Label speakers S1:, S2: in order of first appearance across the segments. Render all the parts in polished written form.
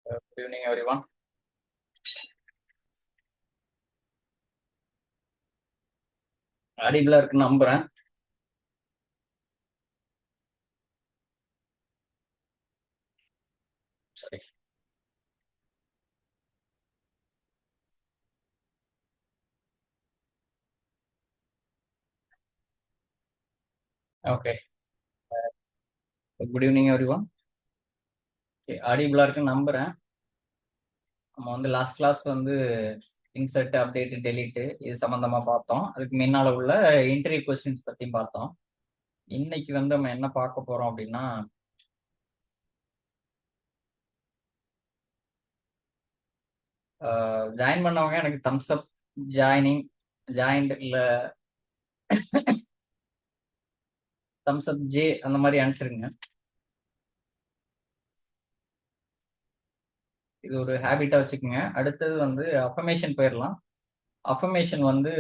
S1: Good evening, everyone. அடிபிளா இருக்கு நம்புறேன். சரி, ஓகே. Good evening everyone. அடிபிளா இருக்கு நம்புறேன். நம்ம வந்து லாஸ்ட் கிளாஸ் வந்து இன்சர்ட், அப்டேட், டெலீட் இது சம்பந்தமா பார்த்தோம். அதுக்கு முன்னால உள்ள இன்டர்வியூ கொஸ்டின்ஸ் பத்தியும் பார்த்தோம். இன்னைக்கு வந்து நம்ம என்ன பார்க்க போறோம் அப்படின்னா, ஜாயின் பண்ணவங்க எனக்கு தம்ஸ் அப், ஜாயினிங், ஜாயின்ட் இல்ல தம்ஸ் அப் ஜே அந்த மாதிரி அனுப்பிச்சிருங்க. இது ஒரு ஹேபிட்டா வச்சுக்கோங்க. அடுத்தது வந்து அஃபர்மேஷன் போயிடலாம். அஃபர்மேஷன் வந்து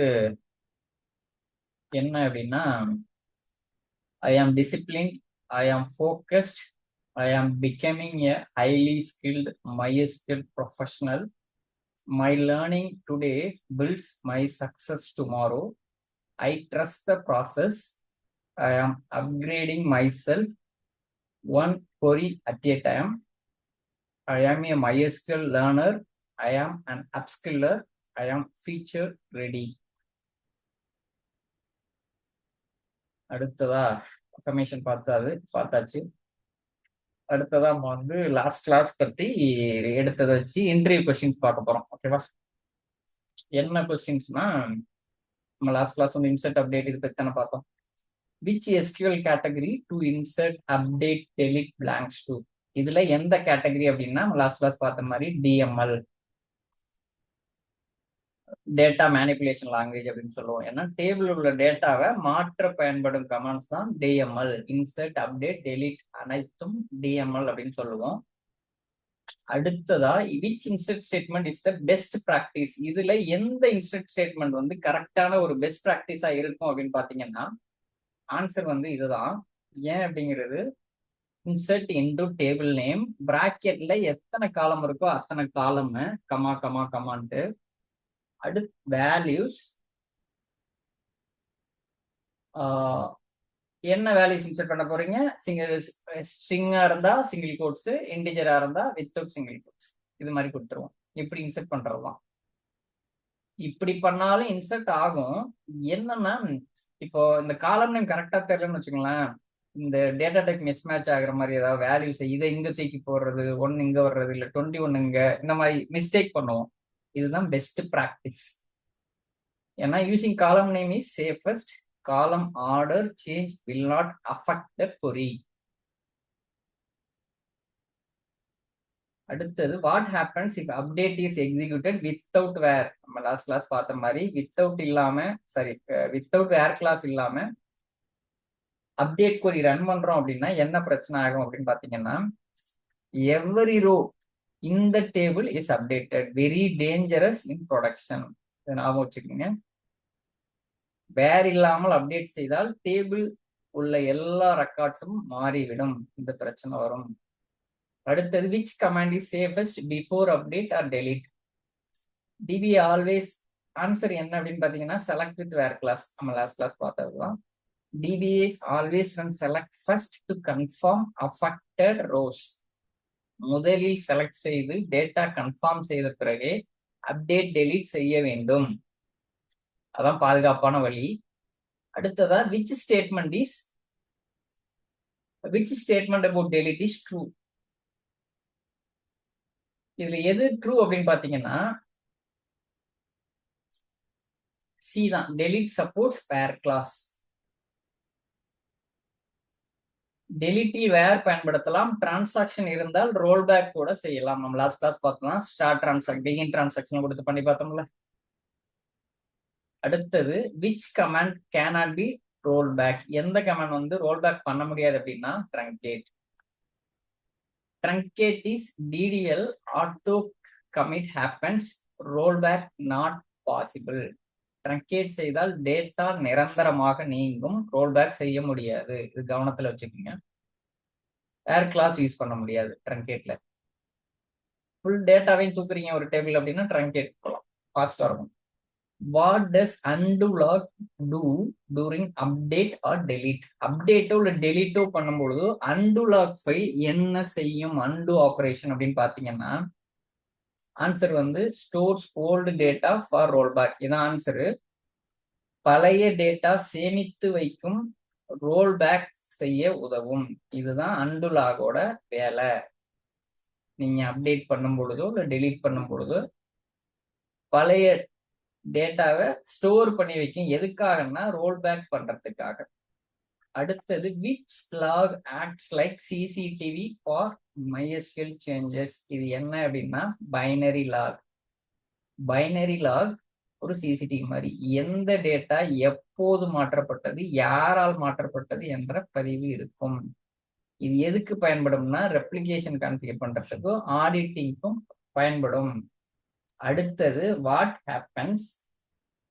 S1: என்ன அப்படின்னா, I am disciplined, I am focused, I am becoming a highly skilled MySQL professional. My learning today builds my success tomorrow. I trust the process. I am upgrading myself one query at a time. I am a MySQL learner. I am an upskiller. I am feature ready. அடுத்ததா affirmation பார்த்தாச்சு. அடுத்ததா நம்ம வந்து last class பத்தி எடுத்ததை வச்சு interview questions பார்க்க போறோம். ஓகேவா? என்ன கொஸ்டின்ஸ்னா, நம்ம லாஸ்ட் கிளாஸ் வந்து இன்சர்ட், அப்டேட் இது பத்தி தானே பார்த்தோம். Which SQL category to insert, update, delete belongs to? இதுல எந்த கேட்டகரி அப்படின்னா லாஸ்ட் கிளாஸ் பார்த்த மாதிரி டிஎம்எல், டேட்டா மேனிபுலேஷன் லாங்குவேஜ் அப்படின்னு சொல்லுவோம். ஏன்னா டேபிள் உள்ள டேட்டாவை மாற்ற பயன்படும் கமாண்ட்ஸ் தான் டிஎம்எல். இன்சர்ட், அப்டேட், டெலிட் அனைத்தும் டிஎம்எல் அப்படின்னு சொல்லுவோம். அடுத்ததா which insert statement is the best practice? இதுல எந்த இன்சர்ட் ஸ்டேட்மெண்ட் வந்து கரெக்டான ஒரு பெஸ்ட் பிராக்டிஸா இருக்கும் அப்படின்னு பாத்தீங்கன்னா, ஆன்சர் வந்து இதுதான். ஏன் அப்படிங்கிறது, இன்சர்ட் இன்டு டேபிள் நேம், பிராக்கெட்ல எத்தனை காலம் இருக்கோ அத்தனை காலம் கமா கமா கமான்ட்டு. அடுத்து வேல்யூஸ், என்ன வேல்யூஸ் இன்சர்ட் பண்ண போறீங்க? ஸ்ட்ரிங்கா இருந்தா சிங்கிள் கோட்ஸ், இன்டிஜரா இருந்தா வித்தவுட் சிங்கிள் கோட்ஸ், இது மாதிரி கொடுத்துருவோம். இப்படி இன்சர்ட் பண்றதுதான். இப்படி பண்ணாலும் இன்சர்ட் ஆகும். என்னன்னா, இப்போ இந்த காலம் நேம் கரெக்டா தெரியலன்னு வச்சுக்கோங்களேன், இந்த டேட்டா டைப் மிஸ் மேட்ச் ஆகுற மாதிரி ஏதாவது வேல்யூஸ் இதை இங்க தூக்கி போடுறது, 1 இங்க வர்றது, இல்ல 21 இங்க, இந்த மாதிரி மிஸ்டேக் பண்ணுவோம். இதுதான் பெஸ்ட் பிராக்டிஸ். ஏன்னா using column name is safest. Column order change will not affect the query. அடுத்தது what happens if update is executed without where? நம்ம லாஸ்ட் கிளாஸ் பார்த்த மாதிரி வித்தவுட் இல்லாம, வித்தவுட் வேர் கிளாஸ் இல்லாம அப்டேட் query ரன் பண்றோம் அப்படின்னா என்ன பிரச்சனை ஆகும் அப்படின்னு பாத்தீங்கன்னா, எவரி ரோ இந்த table is updated, very dangerous in production. ஞாபகம் வச்சுக்கோங்க. வேர் இல்லாமல் அப்டேட் செய்தால் டேபிள் உள்ள எல்லா ரெக்கார்ட்ஸும் மாறிவிடும். இந்த பிரச்சனை வரும். அடுத்தது which command is safest before update or delete? DB always, answer என்ன அப்படின்னு பாத்தீங்கன்னா செலக்ட் வித் வேர் கிளாஸ். நம்ம லாஸ்ட் கிளாஸ் பார்த்ததுதான். DB is always run select first to confirm affected rows. முதலில் செலக்ட் செய்து டேட்டா கன்ஃபார்ம் செய்த பிறகு அப்டேட் டெலிட் செய்ய வேண்டும். அதான் பாதுகாப்பான வழி. அடுத்ததா which statement about delete is true? இதுல எது ட்ரூ அப்படின்னு பாத்தீங்கன்னா சி தான். Delete supports where clause. டெலிட்டில் வேர் பயன்படுத்தலாம். டிரான்சாக்ஷன் இருந்தால் ரோல் பேக் கூட செய்யலாம். நம்ம லாஸ்ட் கிளாஸ் பார்த்தோம்னா ஸ்டார்ட் டிரான்சாக்ஷன், பிகின் டிரான்சாக்ஷன் கொடுத்து பண்ணி பார்த்தோம்ல. அடுத்தது which command cannot be roll back? எந்த கமாண்ட் வந்து ரோல் பேக் பண்ண முடியாது அப்படின்னா truncate. Truncate is DDL auto commit happens, roll back not possible. Truncate செய்தால் டேட்டா நிரந்தரமாக நீங்கும், ரோல் பேக் செய்ய முடியாது. இது கவனத்துல வச்சுக்கோங்க. வேர் கிளாஸ் யூஸ் பண்ண முடியாது ட்ரங்கேட்ல. ஃபுல் டேட்டாவையும் தூக்குறீங்க ஒரு டேபிள் அப்படின்னா ட்ரங்கேட் போகலாம், ஃபாஸ்டா இருக்கும். What does undo log do during update or delete? அப்டேட்டோ இல்லை டெலீட்டோ பண்ணும்பொழுது அன்டு லாக் ஃபைல் என்ன செய்யும்? அன்டு ஆப்ரேஷன் அப்படின்னு பாத்தீங்கன்னா ஆன்சர் வந்து stores old data for rollback. இதான் ஆன்சரு. பழைய டேட்டா சேமித்து வைக்கும், ரோல்பேக் செய்ய உதவும். இதுதான் அன்டு லாகோட வேலை. நீங்க அப்டேட் பண்ணும் பொழுதோ இல்லை டெலீட் பண்ணும் பொழுதோ பழைய டேட்டாவை ஸ்டோர் பண்ணி வைக்கும். எதுக்காகன்னா ரோல் பேக் பண்றதுக்காக. அடுத்தது which log acts like CCTV for MySQL changes. இது என்ன அப்படின்னா பைனரி லாக். பைனரி லாக் ஒரு சிசிடிவி மாதிரி. எந்த டேட்டா எப்போது மாற்றப்பட்டது, யாரால் மாற்றப்பட்டது என்ற பதிவு இருக்கும். இது எதுக்கு பயன்படும்னா ரெப்ளிகேஷன் கான்ஃபிகர் பண்றதுக்கும் ஆடிட்டிங்க்கும் பயன்படும். அடுத்தது what happens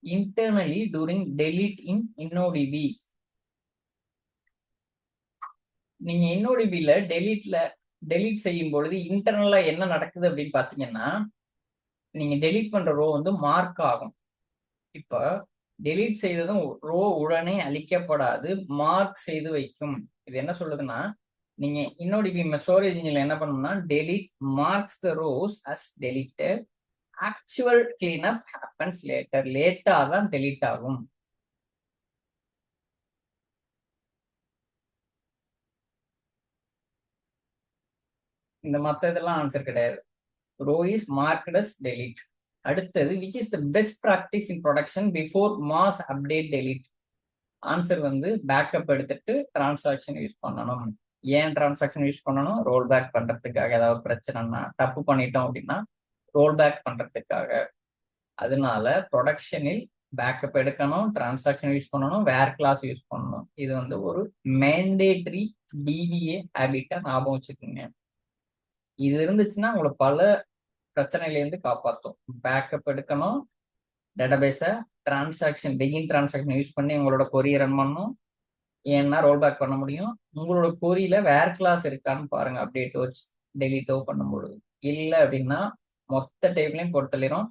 S1: internally during delete in InnoDB. நீங்க InnoDBல டெலீட் செய்யும் பொழுது இன்டர்னலா என்ன நடக்குது அப்படின்னு பாத்தீங்கன்னா நீங்க டெலீட் பண்ற ரோ வந்து மார்க் ஆகும். இப்ப டெலீட் செய்ததும் ரோ உடனே அழிக்கப்படாது, மார்க் செய்து வைக்கும். இது என்ன சொல்லுதுன்னா நீங்க InnoDB ஸ்டோரேஜ் இன்ஜின்ல என்ன பண்ணணும்னா delete marks the rows as deleted, actual cleanup happens later. லேட்டா தான் delete ஆகும். இந்த மத்த இதெல்லாம் ஆன்சர் கிடையாது. row is marked as delete. அடுத்தது which is the best practice in production before mass update delete? Answer வந்து பேக்கப் எடுத்துட்டு டிரான்சாக்ஷன் யூஸ் பண்ணணும். ஏன் டிரான்சாக்ஷன் யூஸ் பண்ணணும்? ரோல் பேக் பண்றதுக்காக. ஏதாவது பிரச்சனைனா தப்பு பண்ணிட்டோம் அப்படின்னா ரோல் பேக் பண்றதுக்காக. அதனால ப்ரொடக்ஷனில் பேக்கப் எடுக்கணும், டிரான்சாக்ஷன் யூஸ் பண்ணணும், வேர் கிளாஸ் யூஸ் பண்ணணும். இது வந்து ஒரு மேண்டேட்டரி DBA ஹேபிட்டா ஞாபகம் வச்சுக்கோங்க. இது இருந்துச்சுன்னா உங்களை பல பிரச்சனையிலேருந்து காப்பாற்றும். பேக்கப் எடுக்கணும் டேட்டாபேஸை, டிரான்சாக்ஷன் பெகின் டிரான்சாக்ஷன் யூஸ் பண்ணி உங்களோட கொரியை ரன் பண்ணணும். ஏன்னா ரோல் பேக் பண்ண முடியும். உங்களோட கொரியில வேர் கிளாஸ் இருக்கான்னு பாருங்க அப்டேட்டோ டெலிட்டோ பண்ணும்பொழுது. இல்லை அப்படின்னா மொத்த டேபிளையும் பொறுத்தலிரும்,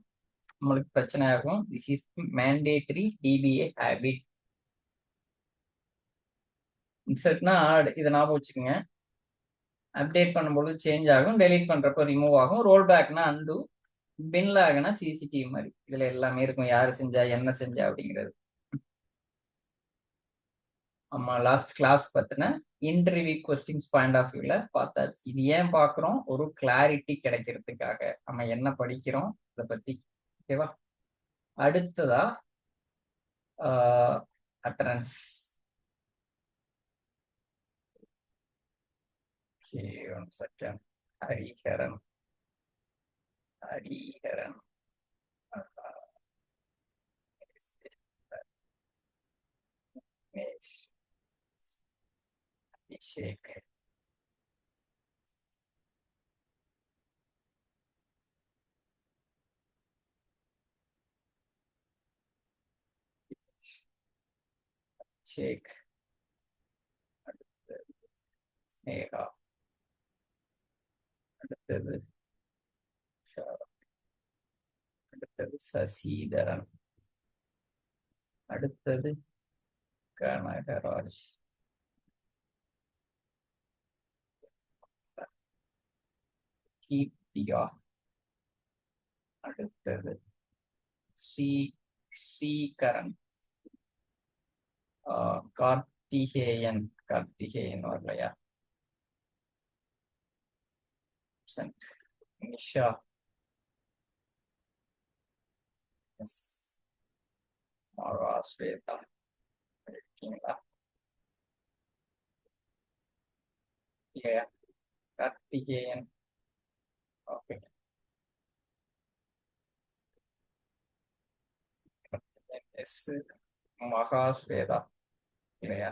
S1: உங்களுக்கு பிரச்சனை ஆகும். This is mandatory DBA habit. இன்சர்ட்னா இதை ஞாபகம் வச்சுக்கோங்க. அப்டேட் பண்ணும்போது சேஞ்ச் ஆகும், டெலீட் பண்றப்போ ரிமூவ் ஆகும். ரோல் பேக்னா அண்டு, பின்ல ஆகுனா சிசிடிவி மாதிரி. இதுல எல்லாமே இருக்கும், யாரு செஞ்சா என்ன செஞ்சா அப்படிங்கிறது. நம்ம லாஸ்ட் கிளாஸ் பத்தின இன்டர்வியூ கொஸ்டின்ஸ் பாயிண்ட் ஆஃப் வியூல பார்த்தாச்சு. இது ஏன் பார்க்குறோம்? ஒரு கிளாரிட்டி கிடைக்கிறதுக்காக. நம்ம என்ன படிக்கிறோம் இதை பத்தி. ஓகேவா? அடுத்ததா attendance. One second. Hariharan Abhishek. Sheikh. அடுத்தது ஸ்னேகா. அடுத்தது அடுத்தது சசிதரன். அடுத்தது கனகராஜ். கீர்த்திகா. அடுத்தது ஸ்ரீகரன். கார்த்திகேயன் வரலையா? நிஷா. ஸ்வேதா இருக்கீங்களா? இல்லையா? கார்த்திகேயன். ஓகே. மகாஸ்வேதா இல்லையா?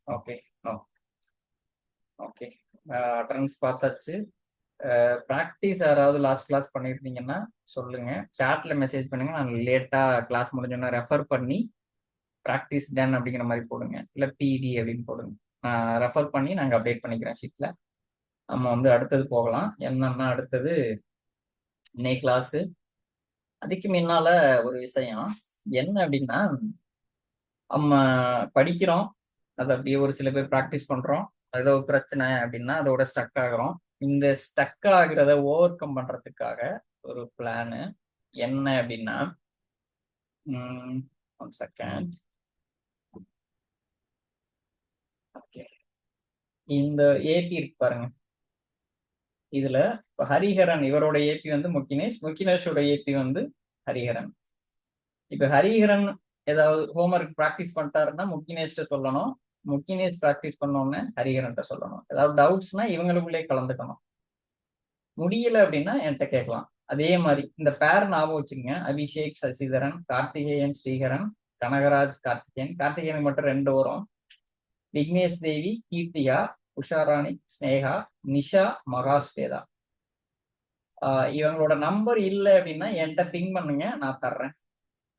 S1: ஓகே. ஓகே. அட்டரன்ஸ் பார்த்தாச்சு. ப்ராக்டிஸ் யாராவது லாஸ்ட் கிளாஸ் பண்ணியிருந்தீங்கன்னா சொல்லுங்க, சாட்ல மெசேஜ் பண்ணுங்க. நான் லேட்டா கிளாஸ் முடிஞ்சோன்னா ரெஃபர் பண்ணி ப்ராக்டிஸ் டன் அப்படிங்கிற மாதிரி போடுங்க, இல்லை PD அப்படின்னு போடுங்க. நான் ரெஃபர் பண்ணி நாங்கள் அப்டேட் பண்ணிக்கிறேன் ஷீட்ல. நம்ம வந்து அடுத்தது போகலாம். என்னன்னா அடுத்தது இன்னைக்கு கிளாஸ். அதுக்கு முன்னால ஒரு விஷயம் என்ன அப்படின்னா, நம்ம படிக்கிறோம், அதை அப்படியே ஒரு சில பேர் ப்ராக்டிஸ் பண்றோம். ஏதோ ஒரு பிரச்சனை அப்படின்னா அதோட ஸ்டக் ஆகுறோம். இந்த ஸ்டக் ஆகுறத ஓவர் கம் பண்றதுக்காக ஒரு பிளானு என்ன அப்படின்னா, ஒன் செகண்ட். ஓகே, இந்த ஏபி இருக்கு பாருங்க. இதுல இப்ப ஹரிஹரன் இவரோட ஏபி வந்து முக்கினேஷ், முக்கினேஷோட ஏபி வந்து ஹரிஹரன். இப்ப ஹரிஹரன் ஏதாவது ஹோம்ஒர்க் ப்ராக்டிஸ் பண்ணிட்டாருன்னா முக்கினேஷ்ட சொல்லணும், முக்கினேஷ் ப்ராக்டிஸ் பண்ணோன்னு ஹரிஹரன்ட்ட சொல்லணும். ஏதாவது டவுட்ஸ்னா இவங்களுக்குள்ளே கலந்துக்கணும். முடியல அப்படின்னா என்கிட்ட கேட்கலாம். அதே மாதிரி இந்த பேர் ஞாபகம் வச்சுங்க. அபிஷேக் சசிதரன், கார்த்திகேயன் ஸ்ரீஹரன், கனகராஜ் கார்த்திகேயன். கார்த்திகேயன் மட்டும் 2 வரும். விக்னேஷ் தேவி, கீர்த்திகா, உஷாராணி, ஸ்னேகா, நிஷா, மகாஸ்வேதா. இவங்களோட நம்பர் இல்லை அப்படின்னா என்கிட்ட பிங் பண்ணுங்க, நான் தர்றேன்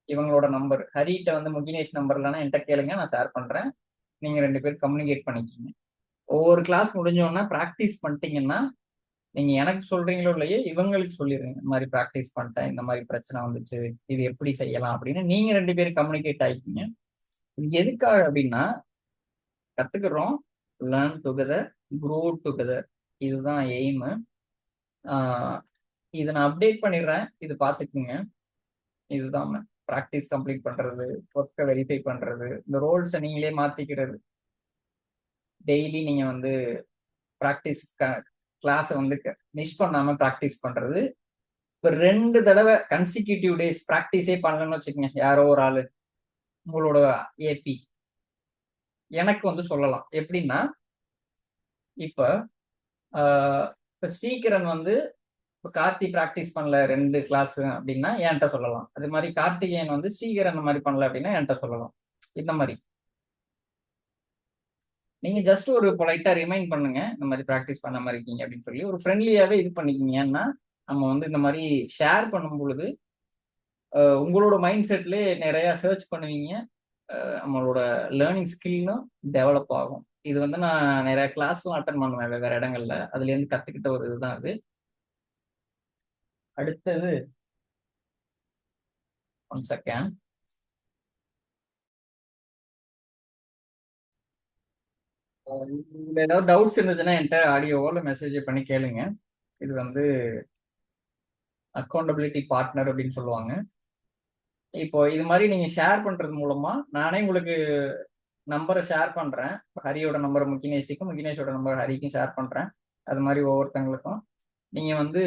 S1: இவங்களோட நம்பர். ஹரிட்ட வந்து முகினேஷ் நம்பர் இல்லைன்னா என்கிட்ட கேளுங்க, நான் ஷேர் பண்றேன். நீங்க 2 பேரும் கம்யூனிகேட் பண்ணிக்கிங்க. ஒவ்வொரு கிளாஸ் முடிஞ்சோன்னா ப்ராக்டிஸ் பண்ணிட்டீங்கன்னா நீங்க எனக்கு சொல்றீங்களோ இல்லையோ இவங்களுக்கு சொல்லிடுங்க, இந்த மாதிரி ப்ராக்டிஸ் பண்ணிட்டேன், இந்த மாதிரி பிரச்சனை வந்துச்சு, இது எப்படி செய்யலாம் அப்படின்னு நீங்க 2 பேரும் கம்யூனிகேட் ஆகிக்கிங்க. இது எதுக்காக அப்படின்னா, கத்துக்கிறோம், லேர்ன் டுகெதர், க்ரோ டுகெதர், இதுதான் எய்மு. இதை நான் அப்டேட் பண்ணிடுறேன், இது பார்த்துக்குங்க. இதுதான் ப்ராக்டிஸ் கம்ப்ளீட் பண்றது, ஒர்க்கை வெரிஃபை பண்றது, இந்த ரோல்ஸை நீங்களே மாத்திக்கிறது. டெய்லி நீங்க வந்து ப்ராக்டிஸ் கிளாஸை வந்து மிஸ் பண்ணாம ப்ராக்டிஸ் பண்றது. இப்போ 2 தடவை கன்சிக்யூட்டிவ் டேஸ் ப்ராக்டிஸே பண்ணலன்னு வச்சுக்கோங்க, யாரோ ஒரு ஆளு உங்களோட ஏபி எனக்கு வந்து சொல்லலாம். எப்படின்னா, இப்ப இப்ப ஸ்ரீகிரண் வந்து இப்போ கார்த்தி ப்ராக்டிஸ் பண்ணல 2 கிளாஸ் அப்படின்னா என்கிட்ட சொல்லலாம். அது மாதிரி கார்த்திகேயன் வந்து ஸ்ரீகிரண் மாதிரி பண்ணல அப்படின்னா என்கிட்ட சொல்லலாம். இந்த மாதிரி நீங்க ஜஸ்ட் ஒரு பொலைட்டா ரிமைண்ட் பண்ணுங்க, இந்த மாதிரி ப்ராக்டிஸ் பண்ண மாதிரி இருக்கீங்க அப்படின்னு சொல்லி ஒரு ஃப்ரெண்ட்லியாவே இது பண்ணிக்கிங்க. ஏன்னா நம்ம வந்து இந்த மாதிரி ஷேர் பண்ணும் பொழுது உங்களோட மைண்ட் செட்லேயே நிறைய சர்ச் பண்ணுவீங்க, நம்மளோட லேர்னிங் ஸ்கில்லும் டெவலப் ஆகும். இது வந்து நான் நிறைய கிளாஸ்லாம் அட்டன் பண்ணுவேன் வேற இடங்கள்ல, அதுல இருந்து கத்துக்கிட்ட ஒரு இதுதான் அது. அடுத்தது ஒன் செகண்ட். ஏதாவது டவுட்ஸ் இருந்துச்சுன்னா என்கிட்ட ஆடியோவோ இல்லை மெசேஜ் பண்ணி கேளுங்க. இது வந்து அக்கௌண்டபிலிட்டி பார்ட்னர் அப்படின்னு சொல்லுவாங்க. இப்போ இது மாதிரி நீங்க ஷேர் பண்றது மூலமா நானே உங்களுக்கு நம்பரை ஷேர் பண்றேன். ஹரியோட நம்பர் முகினேஷுக்கும், முகினேஷோட நம்பர் ஹரிக்கும் ஷேர் பண்றேன். அது மாதிரி ஒவ்வொருத்தங்களுக்கும் நீங்க வந்து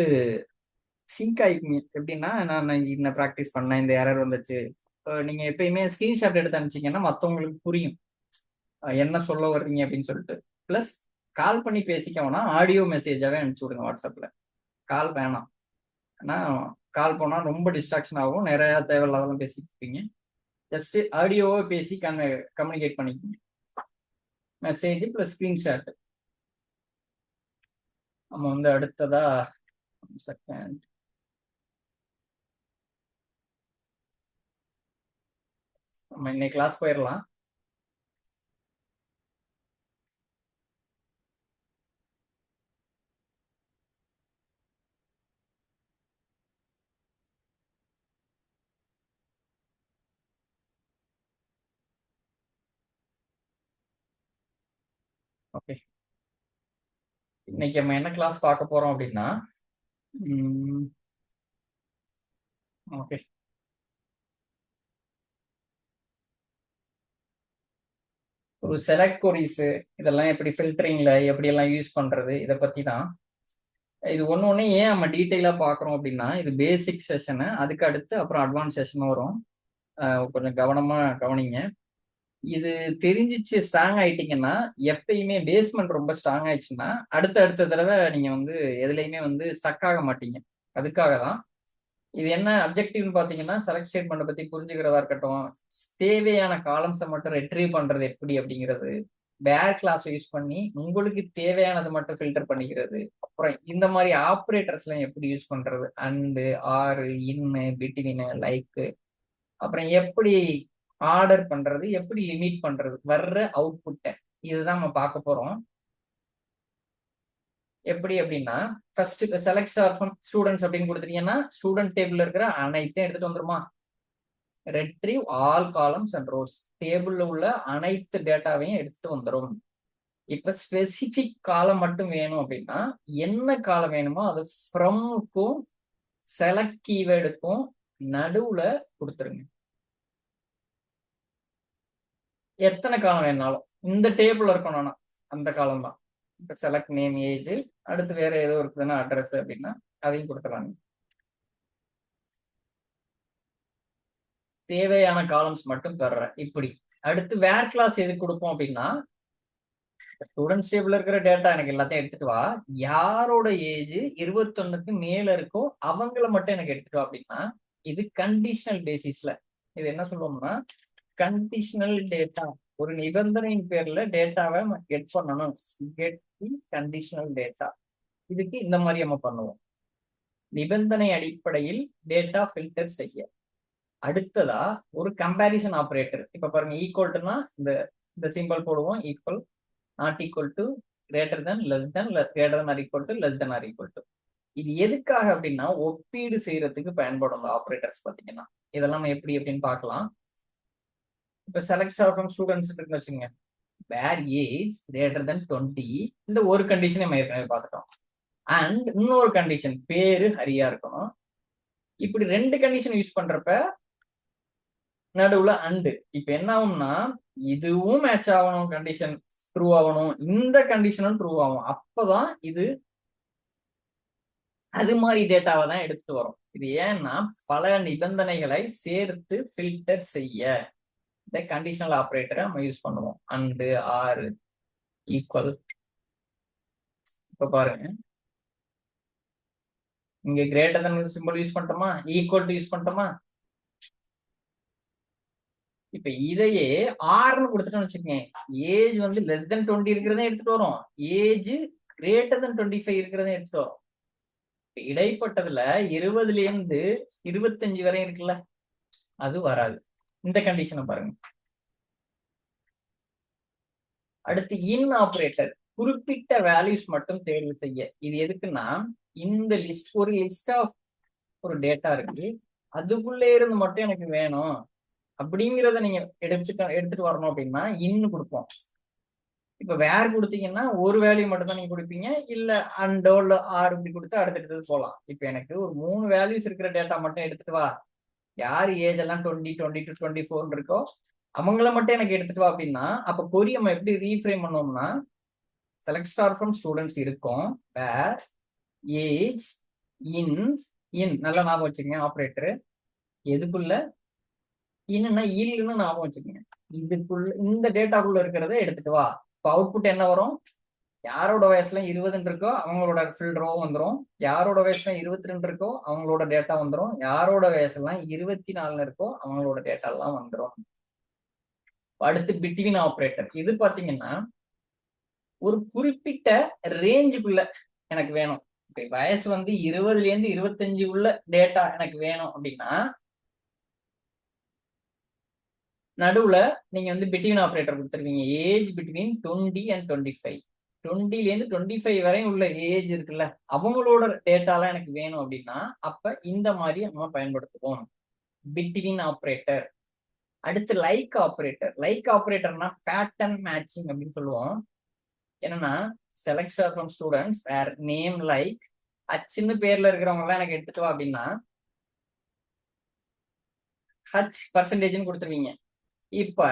S1: சிங்க் ஆயிக்கிங்க. எப்படின்னா, நான் இந்த ப்ராக்டிஸ் பண்ணேன், இந்த எரர் வந்துச்சு. நீங்க எப்பயுமே ஸ்கிரீன்ஷாட் எடுத்து அனுப்பிச்சிங்கன்னா மற்றவங்களுக்கு புரியும் என்ன சொல்ல வர்றீங்க அப்படின்னு சொல்லிட்டு. பிளஸ் கால் பண்ணி பேசிக்க வேணாம், ஆடியோ மெசேஜாவே அனுப்பிச்சு விடுங்க வாட்ஸ்அப்ல. கால் வேணாம், ஏன்னா கால் போனா ரொம்ப டிஸ்ட்ராக்ஷன் ஆகும், நிறைய தேவையில்லாதெல்லாம் பேசிட்டு இருப்பீங்க. ஜஸ்ட் ஆடியோவோ பேசி கம்யூனிகேட் பண்ணிக்கோங்க. Message plus screenshot. நம்ம வந்து அடுத்ததா செகண்ட் நம்ம இன்னைக்கு கிளாஸ் போயிடலாம். ஓகே, இன்னைக்கு நம்ம என்ன கிளாஸ் பார்க்க போறோம் அப்படின்னா, ஓகே, ஒரு செலக்ட் கொரிஸ் இதெல்லாம் எப்படி ஃபில்டரிங்ல எப்படி எல்லாம் யூஸ் பண்றது, இதை பத்தி தான். இது ஒண்ணு ஏன் நம்ம டீட்டெயிலா பாக்குறோம் அப்படின்னா, இது பேசிக் செஷனு, அதுக்கு அடுத்து அப்புறம் அட்வான்ஸ் செஷன் வரும். கொஞ்சம் கவனமா கவனிங்க. இது தெரிஞ்சிச்சு ஸ்ட்ராங் ஆயிட்டீங்கன்னா, எப்பயுமே பேஸ்மெண்ட் ரொம்ப ஸ்ட்ராங் ஆயிடுச்சுன்னா அடுத்த அடுத்த தடவை நீங்க வந்து எதுலையுமே வந்து ஸ்டக் ஆக மாட்டீங்க. அதுக்காக தான் இது. என்ன அப்ஜெக்டிவ்னு பாத்தீங்கன்னா, செலக்ட் ஸ்டேட்மெண்ட் பத்தி புரிஞ்சுக்கிறதா இருக்கட்டும், தேவையான காலம்ஸை மட்டும் ரெட்ரீவ் பண்றது எப்படி அப்படிங்கிறது, வேர் கிளாஸ் யூஸ் பண்ணி உங்களுக்கு தேவையானது மட்டும் ஃபில்டர் பண்ணிக்கிறது, அப்புறம் இந்த மாதிரி ஆப்ரேட்டர்ஸ் எல்லாம் எப்படி யூஸ் பண்றது, அண்டு, ஆறு, இன்னு, பிட்வீன், லைக், அப்புறம் எப்படி ஆர்டர் பண்றது, எப்படி லிமிட் பண்றது, வர்ற அவுட்புட்டை, இதுதான் நம்ம பார்க்க போறோம். எப்படி அப்படின்னா first select star from students அப்படின்னு கொடுத்துட்டீங்கன்னா ஸ்டூடெண்ட் டேபிள்ல இருக்கிற அனைத்தையும் எடுத்துட்டு வந்துருமா. Retrieve all columns and rose, டேபிள்ல உள்ள அனைத்து டேட்டாவையும் எடுத்துட்டு வந்துடும். இப்ப ஸ்பெசிபிக் காலம் மட்டும் வேணும் அப்படின்னா என்ன காலம் வேணுமோ அது ஃப்ரம்க்கும் செலக்ட் கீவேர்டுக்கும் நடுவுல கொடுத்துருங்க. எத்தனை காலம் வேணாலும் இந்த டேபிள் இருக்கணும்னா அந்த காலம் தான். இப்ப செலக்ட் நேம் ஏஜ், அடுத்து வேற ஏதோ இருக்குதுன்னா அட்ரஸ் அப்படின்னா அதையும் கொடுத்துடலாம். தேவையான காலம்ஸ் மட்டும் தர்றேன். இப்படி அடுத்து வேர் கிளாஸ் எது கொடுப்போம் அப்படின்னா ஸ்டூடெண்ட்ஸ் டேபிள்ல இருக்கிற டேட்டா எனக்கு எல்லாத்தையும் எடுத்துட்டு வா, யாரோட ஏஜ் 21க்கு மேல இருக்கோ அவங்கள மட்டும் எனக்கு எடுத்துட்டு வா அப்படின்னா இது கண்டிஷனல் பேசிஸ்ல. இது என்ன சொல்லுவோம்னா கண்டிஷனல் டேட்டா. ஒரு நிபந்தனையின் பேர்ல டேட்டாவை கெட் பண்ணணும். Get the conditional data. இதுக்கு இந்த மாதிரி நம்ம பண்ணுவோம். நிபந்தனை அடிப்படையில் டேட்டா ஃபில்டர் செய்ய. அடுத்ததா ஒரு கம்பேரிசன் ஆபரேட்டர். இப்ப பாருங்க ஈக்குவல்ட்டுனா இந்த சிம்பிள் போடுவோம். Equal, not equal to, greater than, less than, greater than or equal to, less than or equal to. இது எதுக்காக அப்படின்னா ஒப்பீடு செய்யறதுக்கு பயன்படும் ஆபரேட்டர்ஸ் பாத்தீங்கன்னா. இதெல்லாம் எப்படி அப்படின்னு பார்க்கலாம். இப்ப செலக்ட் ஸ்டார் ஃப்ரம் ஸ்டூடெண்ட்ஸ் இருக்குன்னு வச்சுங்க. வேர் ஏஜ் கிரேட்டர் தென் 20, இந்த ஒரு கண்டிஷனை நம்ம ஏற்கனவே பார்த்துட்டோம். அண்ட் இன்னொரு கண்டிஷன் பேரு ஹரியா இருக்கணும். இப்படி ரெண்டு கண்டிஷன் யூஸ் பண்றப்ப நடுவுல அண்டு. இப்ப என்ன ஆகும்னா இதுவும் மேட்ச் ஆகணும், கண்டிஷன் ட்ரூ ஆகணும், இந்த கண்டிஷனும் ட்ரூ ஆகும். அப்பதான் இது அது மாதிரி டேட்டாவை தான் எடுத்துட்டு வரும். இது ஏன்னா பல நிபந்தனைகளை சேர்த்து ஃபில்டர் செய்ய இந்த கண்டிஷனல் ஆபரேட்டரை நம்ம யூஸ் பண்ணுவோம். And, or, equal. இப்ப பாருங்க இங்க கிரேட்டர் தென் சிம்பிள் யூஸ் பண்ணிட்டோமா, ஈக்குவல் டு யூஸ் பண்ணிட்டோமா. இப்ப இதையே ஆர்னு கொடுத்துட்டோம்னு வச்சுக்கோங்க, ஏஜ் வந்து லெஸ் தென் 20 இருக்கிறதே எடுத்துட்டு வரும், ஏஜ் கிரேட்டர் தென் 25 இருக்கிறதே எடுத்துட்டு வரும். இடைப்பட்டதுல 20ல இருந்து 25 வரை இருக்குல்ல, அது வராது. இந்த கண்டிஷனை பாருங்க. அடுத்து இன் ஆபரேட்டர், குறிப்பிட்ட வேல்யூஸ் மட்டும் தேர்வு செய்ய. இது எதுக்குன்னா இந்த லிஸ்ட் ஒரு லிஸ்ட் ஆஃப் ஒரு டேட்டா இருக்கு, அதுக்குள்ளே இருந்து மட்டும் எனக்கு வேணும் அப்படிங்கிறத நீங்க எடுத்துட்டு வரணும் அப்படின்னா இன்னு கொடுப்போம். இப்ப வேர் கொடுத்தீங்கன்னா ஒரு வேல்யூ மட்டும் தான் நீங்க கொடுப்பீங்க, இல்ல அண்டோ இல்ல ஆர் இப்படி கொடுத்து அடுத்தடுத்தது போகலாம். இப்ப எனக்கு ஒரு 3 வேல்யூஸ் இருக்கிற டேட்டா மட்டும் எடுத்துட்டு வா, யார் ஏஜ் எல்லாம் 20, 20 to 24 இருக்கோ அவங்கள மட்டும் எனக்கு எடுத்துட்டு வா அப்படின்னா அப்ப கொரி நம்ம எப்படி ரீஃப்ரேம் பண்ணோம்னா செலக்ட் ஸ்டார் ஃப்ரம் ஸ்டூடெண்ட்ஸ் இருக்கும், வேர் ஏஜ் இன், இன் நல்லா ஞாபகம் வச்சுக்கோங்க ஆபரேட்டர் எதுக்குள்ள, இன்னும் இல்லைன்னு ஞாபகம் வச்சுக்கோங்க. இதுக்குள்ள இந்த டேட்டாக்குள்ள இருக்கிறத எடுத்துட்டு வா. இப்போ அவுட்புட் என்ன வரும், யாரோட வயசுல 20 இருக்கோ அவங்களோட ஃபில் ரோ வந்துடும், யாரோட வயசுல 22 இருக்கோ அவங்களோட டேட்டா வந்துடும், யாரோட வயசுலாம் 24 இருக்கோ அவங்களோட டேட்டா எல்லாம் வந்துடும். அடுத்து பிட்வீன் ஆபரேட்டர். இது பாத்தீங்கன்னா ஒரு குறிப்பிட்ட ரேஞ்சுக்குள்ள எனக்கு வேணும். இப்ப வயசு வந்து 20ல இருந்து 25 உள்ள டேட்டா எனக்கு வேணும் அப்படின்னா நடுவுல நீங்க வந்து பிட்வீன் ஆபரேட்டர் கொடுத்துருவீங்க. ஏஜ் பிட்வீன் 20 and 25, 20ல இருந்து 25 வரை உள்ள ஏஜ் இருக்குல்ல அவங்களோட டேட்டாலாம் எனக்கு வேணும் அப்படின்னா அப்ப இந்த மாதிரி நம்ம பயன்படுத்துவோம் பிட்வீன் ஆபரேட்டர். அடுத்து லைக் ஆபரேட்டர். லைக் ஆபரேட்டர்னா பேட்டர்ன் மேட்சிங் அப்படின்னு சொல்லுவோம். என்னன்னா select star from students where name like, ஹச்ன்னு பேர்ல இருக்கிறவங்க எல்லாம் எனக்கு எடுத்துட்டு வா அப்படின்னா ஹச் பர்சன்டேஜ்னு கொடுத்துருவீங்க. இப்ப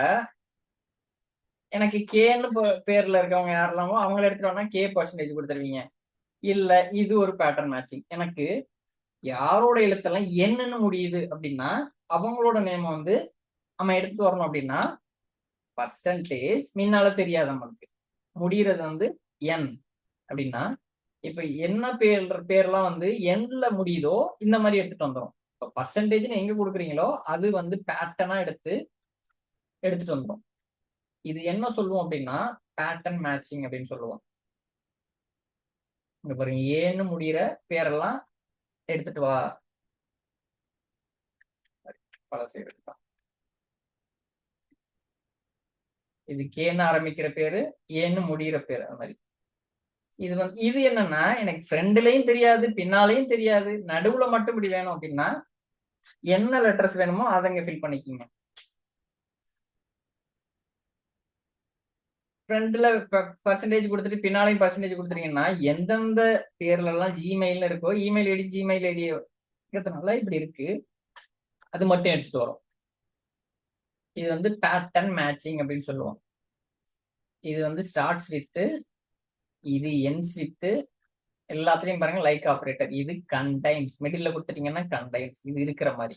S1: எனக்கு கேன்னு பேர்ல இருக்கவங்க யாரெல்லாமோ அவங்கள எடுத்துட்டோம்னா கே பர்சன்டேஜ் கொடுத்துருவீங்க. இல்ல இது ஒரு பேட்டர்ன் மேட்சிங், எனக்கு யாரோட எழுத்தெல்லாம் என்னன்னு முடியுது அப்படின்னா அவங்களோட நேம் வந்து நம்ம எடுத்துட்டு வரணும் அப்படின்னா பர்சன்டேஜ் முன்னால தெரியாது நம்மளுக்கு, முடிகிறது வந்து என் அப்படின்னா இப்ப என்ன பேர்லாம் வந்து என்ல முடியுதோ இந்த மாதிரி எடுத்துட்டு வந்துடும். இப்போ பர்சன்டேஜ்னு எங்க கொடுக்குறீங்களோ அது வந்து பேட்டர்னா எடுத்துட்டு வந்துடும். இது என்ன சொல்லுவோம் அப்படின்னா பேட்டர்ன் மேட்சிங் அப்படின்னு சொல்லுவோம். இங்க பாருங்க ஏன்னு முடிகிற பேரெல்லாம் எடுத்துட்டு வா, பழசை எடுத்துக்கலாம். இது கேன்னு ஆரம்பிக்கிற பேரு ஏன்னு முடிகிற பேரு, அந்த மாதிரி இது என்னன்னா எனக்கு ஃப்ரெண்ட்லயும் தெரியாது, பின்னாலையும் தெரியாது, நடுவுல மட்டும் இப்படி வேணும் அப்படின்னா என்ன லெட்டர்ஸ் வேணுமோ அதை இங்க ஃபில் பண்ணிக்கிங்க. ஃப்ரண்ட்ல பர்சன்டேஜ் கொடுத்துட்டு பின்னாலையும் பர்சன்டேஜ் கொடுத்துட்டீங்கன்னா எந்தெந்த பேர்ல எல்லாம் ஜிமெயில் இருக்கோ ஜிமெயில் ஐடி இருக்கிறதுனால இப்படி இருக்கு, அது மட்டும் எடுத்துட்டு வரும். இது பேட்டர்ன் மேட்சிங் அப்படின்னு சொல்லுவோம். இது ஸ்டார்ட்ஸ் வித், இது எண்ட்ஸ் வித், எல்லாத்துலயும் பாருங்க லைக் ஆபரேட்டர். இது கண்டைன்ஸ், மிடில் கொடுத்துட்டீங்கன்னா கண்டைன்ஸ், இது இருக்கிற மாதிரி.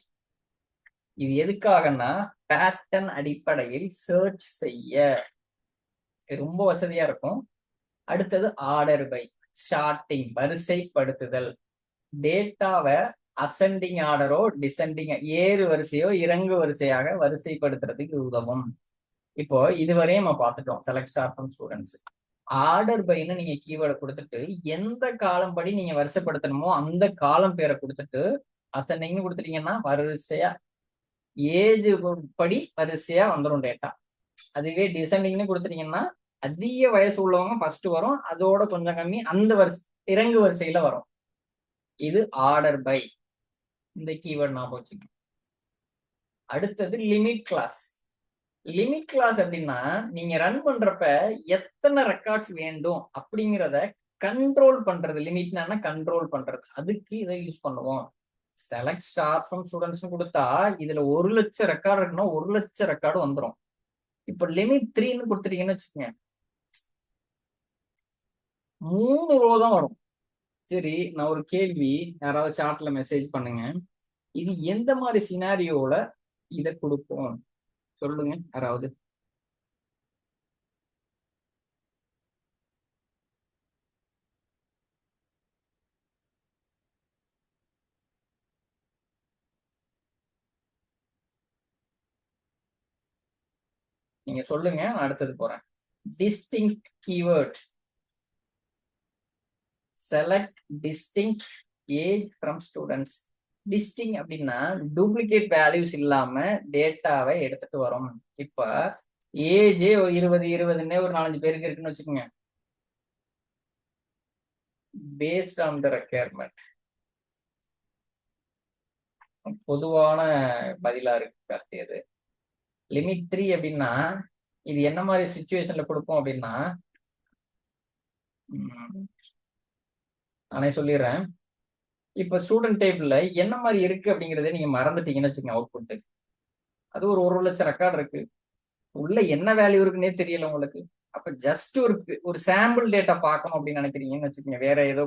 S1: இது எதுக்காகன்னா பேட்டர்ன் அடிப்படையில் சர்ச் செய்ய ரொம்ப வசதியா இருக்கும். அடுத்தது ஆர்டர் பை, ஷார்ட்டிங், வரிசைப்படுத்துதல். டேட்டாவை அசெண்டிங் ஆர்டரோ டிசெண்டிங், ஏறு வரிசையோ இறங்கு வரிசையாக வரிசைப்படுத்துறதுக்கு உதவும். இப்போ இதுவரையும் நம்ம பார்த்துட்டோம் select star from students. Order பைன்னு நீங்க கீவேர்டை கொடுத்துட்டு எந்த காலம் படி நீங்க வரிசைப்படுத்தணுமோ அந்த காலம் பேரை கொடுத்துட்டு அசெண்டிங்னு கொடுத்துட்டீங்கன்னா வரிசையா ஏஜ் படி வரிசையா வந்துடும் டேட்டா. அதுவே டிசெண்டிங்னு கொடுத்துட்டீங்கன்னா அதிக வயசு உள்ளவங்க ஃபர்ஸ்ட் வரும், அதோட கொஞ்சம் கம்மி அந்த வரிசை இறங்கு வரிசையில வரும். இது ஆர்டர் பை, இந்த கீவேர்ட் ஞாபகம் வச்சுக்கோங்க. அடுத்தது லிமிட் கிளாஸ். லிமிட் கிளாஸ் அப்படின்னா நீங்க ரன் பண்றப்ப எத்தனை ரெக்கார்ட்ஸ் வேண்டும் அப்படிங்கிறத கண்ட்ரோல் பண்றது. லிமிட்னா கண்ட்ரோல் பண்றது, அதுக்கு இதை யூஸ் பண்ணுவோம். செலக்ட் ஸ்டார் ஃப்ரம் ஸ்டூடெண்ட்ஸ் கொடுத்தா இதுல 1,00,000 ரெக்கார்டு இருக்குன்னா 1,00,000 ரெக்கார்டு வந்துடும். இப்போ லிமிட் 3ன்னு கொடுத்துட்டீங்கன்னு வச்சுக்கோங்க, 3 ரோ தான் வரும். சரி, நான் ஒரு கேள்வி, யாராவது சாட்ல மெசேஜ் பண்ணுங்க, இது எந்த மாதிரி சினாரியோல இதை கொடுப்போம் சொல்லுங்க யாராவது. நீங்க சொல்லுங்க, நான் அடுத்தது போறேன். Distinct keyword, select distinct age from students. Distinct அப்படின்னா டூப்ளிகேட் வேல்யூஸ் இல்லாம டேட்டாவை எடுத்துட்டு வரும். இப்ப ஏஜே 20 ஒரு 4-5 பேருக்கு இருக்குன்னு வச்சுக்கோங்க. பேஸ்ட் ஆன் த ரெக்யர்மெண்ட், பொதுவான பதிலா இருக்கு அது. லிமிட் 3 அப்படின்னா இது என்ன மாதிரி சிச்சுவேஷன்ல கொடுப்போம் அப்படின்னா, நானே சொல்லிடுறேன். இப்ப ஸ்டூடெண்ட் டேபிள்ல என்ன மாதிரி இருக்கு அப்படிங்கறத நீங்க மறந்துட்டீங்கன்னு வச்சுக்கோங்க. அவுட்புட் அது ஒரு 1,00,000 ரெக்கார்டு இருக்கு, உள்ள என்ன வேல்யூ இருக்குன்னே தெரியல உங்களுக்கு. அப்ப ஜஸ்ட் ஒரு சாம்பிள் டேட்டா பார்க்கணும் அப்படின்னு நினைக்கிறீங்கன்னு வச்சுக்கோங்க. வேற ஏதோ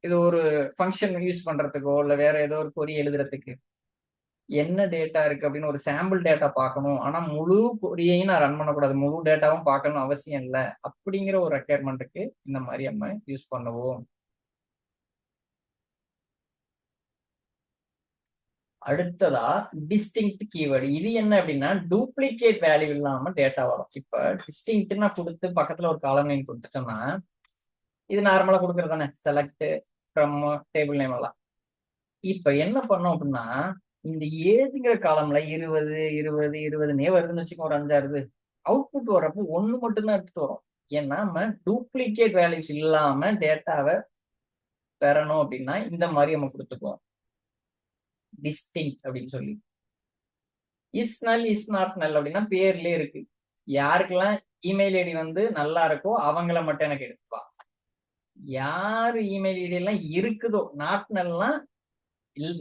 S1: இது ஒரு ஃபங்க்ஷன் யூஸ் பண்றதுக்கோ இல்ல வேற ஏதோ ஒரு கொரி எழுதுறதுக்கு என்ன டேட்டா இருக்கு அப்படின்னு ஒரு சாம்பிள் டேட்டா பார்க்கணும். ஆனா முழு கொரியையும் நான் ரன் பண்ணக்கூடாது, முழு டேட்டாவும் பார்க்கணும் அவசியம் இல்லை அப்படிங்கிற ஒரு ரெக்யர்மெண்ட்டுக்கு இந்த மாதிரி நம்ம யூஸ் பண்ணுவோம். அடுத்ததா டிஸ்டிங்க்ட் கீவேர்டு. இது என்ன அப்படின்னா டூப்ளிகேட் வேல்யூ இல்லாம டேட்டா வரும். இப்ப டிஸ்டிங்க்ட் நான் கொடுத்து பக்கத்துல ஒரு காலம் நேம் கொடுத்துட்டேன்னா இது நார்மலா கொடுக்கறது தானே, செலக்ட் ஃப்ரம் டேபிள் நேம் எல்லாம். இப்ப என்ன பண்ணோம் அப்படின்னா இந்த ஏஜுங்கிற காலம்ல 20 வருதுன்னு வச்சுக்கோ, ஒரு 5-6 அவுட்புட் வரப்போ 1 மட்டும்தான் எடுத்துட்டு வரும். ஏன்னா நம்ம டூப்ளிகேட் வேல்யூஸ் இல்லாம டேட்டாவை பெறணும் அப்படின்னா இந்த மாதிரி நம்ம கொடுத்துக்குவோம் டிஸ்டிங் அப்படின்னு சொல்லி. இஸ் நல் இஸ் நாட் நல் அப்படின்னா பேர்லயே இருக்கு, யாருக்கெல்லாம் இமெயில் ஐடி நல்லா இருக்கோ அவங்கள மட்டும் எனக்கு எடுத்துப்பா. யாரு இமெயில் ஐடி எல்லாம் இருக்குதோ நாட் நல்லாம்